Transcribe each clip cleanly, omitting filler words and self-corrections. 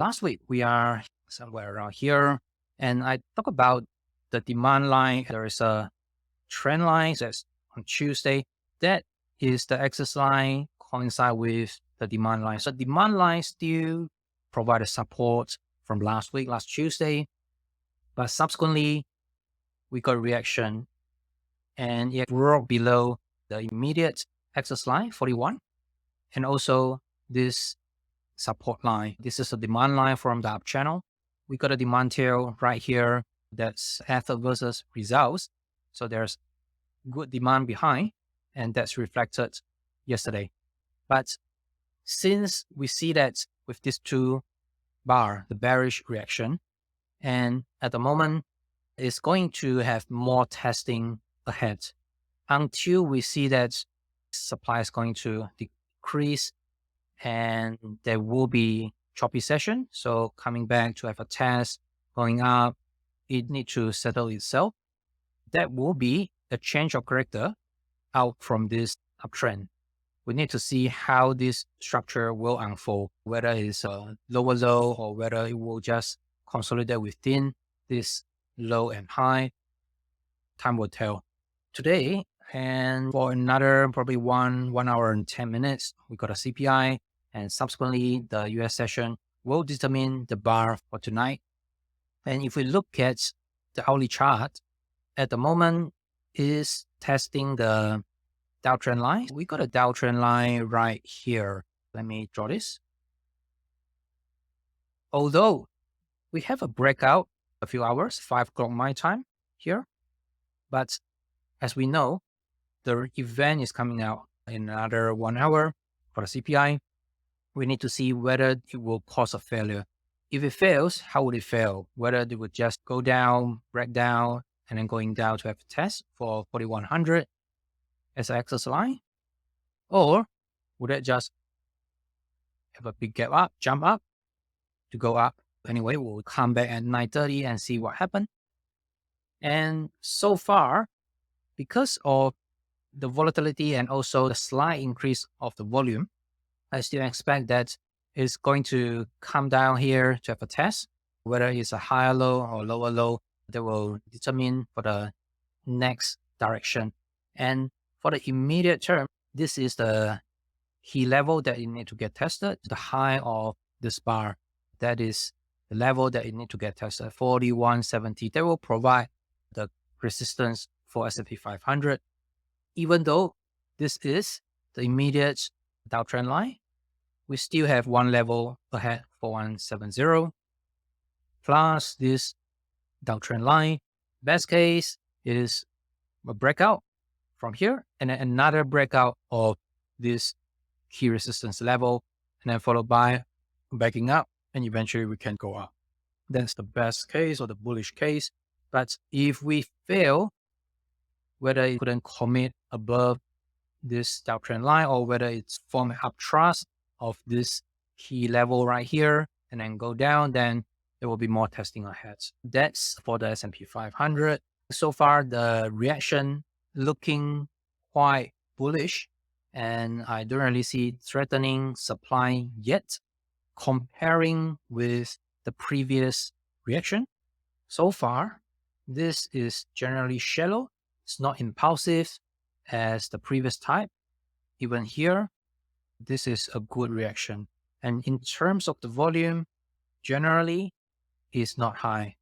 Last week, we are somewhere around here, and I talk about the demand line. There is a trend line that's on Tuesday. That is the axis line coincide with the demand line. So demand line still provided support from last week, last Tuesday, but subsequently we got a reaction and it broke below the immediate axis line, 41, and also this support line. This is a demand line from the up channel. We got a demand tail right here. That's effort versus results. So there's good demand behind, and that's reflected yesterday. But since we see that with these two bar, the bearish reaction, and at the moment, it's going to have more testing ahead until we see that supply is going to decrease and there will be choppy session. So coming back to have a test, going up, it needs to settle itself. That will be a change of character out from this uptrend. We need to see how this structure will unfold, whether it's a lower low or whether it will just consolidate within this low and high. Time will tell. Today, and for another probably 1 hour and 10 minutes, we got a CPI, and subsequently the US session will determine the bar for tonight. And if we look at the hourly chart, at the moment is testing the downtrend line. We got a downtrend line right here. Let me draw this. Although we have a breakout a few hours, 5 o'clock my time here, but as we know, the event is coming out in another 1 hour for the CPI. We need to see whether it will cause a failure. If it fails, how would it fail? Whether it would just go down, break down, and then going down to have a test for 4100 as an axis line? Or would it just have a big gap up, jump up to go up? Anyway, we'll come back at 9:30 and see what happened. And so far, because of the volatility and also the slight increase of the volume, I still expect that it's going to come down here to have a test, whether it's a higher low or lower low, that will determine for the next direction. And for the immediate term, this is the key level that you need to get tested, the high of this bar. That is the level that you need to get tested, 4170. That will provide the resistance for S&P 500. Even though this is the immediate downtrend line, we still have one level ahead for 4170 plus this downtrend line. Best case is a breakout from here and then another breakout of this key resistance level, and then followed by backing up, and eventually we can go up. That's the best case or the bullish case. But if we fail, whether it couldn't commit above this downtrend line or whether it's forming uptrust of this key level right here and then go down, then there will be more testing ahead. That's for the S&P 500. So far, the reaction looking quite bullish, and I don't really see threatening supply yet. Comparing with the previous reaction, so far, this is generally shallow. It's not impulsive as the previous type. Even here, this is a good reaction. And in terms of the volume, generally is not high.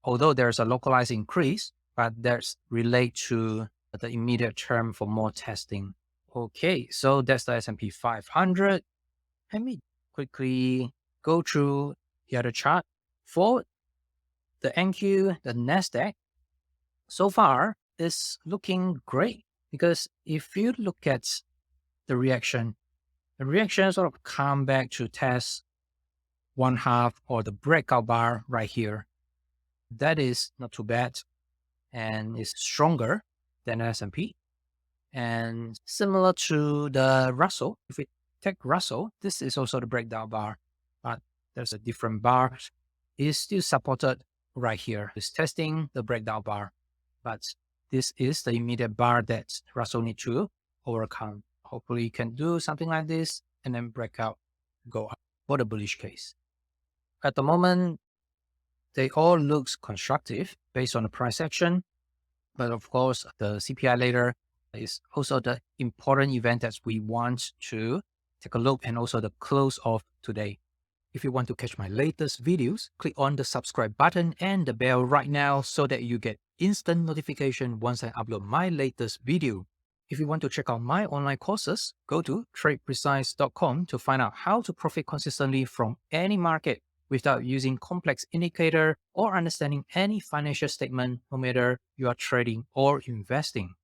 Although there's a localized increase, but that's related to the immediate term for more testing. Okay, so that's the S&P 500. Let me quickly go through the other chart. For the NQ, the NASDAQ, so far is looking great, because if you look at the reaction sort of come back to test 1/2 or the breakout bar right here. That is not too bad and is stronger than S&P. And similar to the Russell, if we take Russell, this is also the breakdown bar, but there's a different bar. It's still supported right here. It's testing the breakdown bar, but this is the immediate bar that Russell needs to overcome. Hopefully you can do something like this and then break out, go up for the bullish case. At the moment, they all looks constructive based on the price action. But of course, the CPI later is also the important event that we want to take a look, and also the close of today. If you want to catch my latest videos, click on the subscribe button and the bell right now so that you get instant notification once I upload my latest video. If you want to check out my online courses, go to tradeprecise.com to find out how to profit consistently from any market without using complex indicator or understanding any financial statement, no matter you are trading or investing.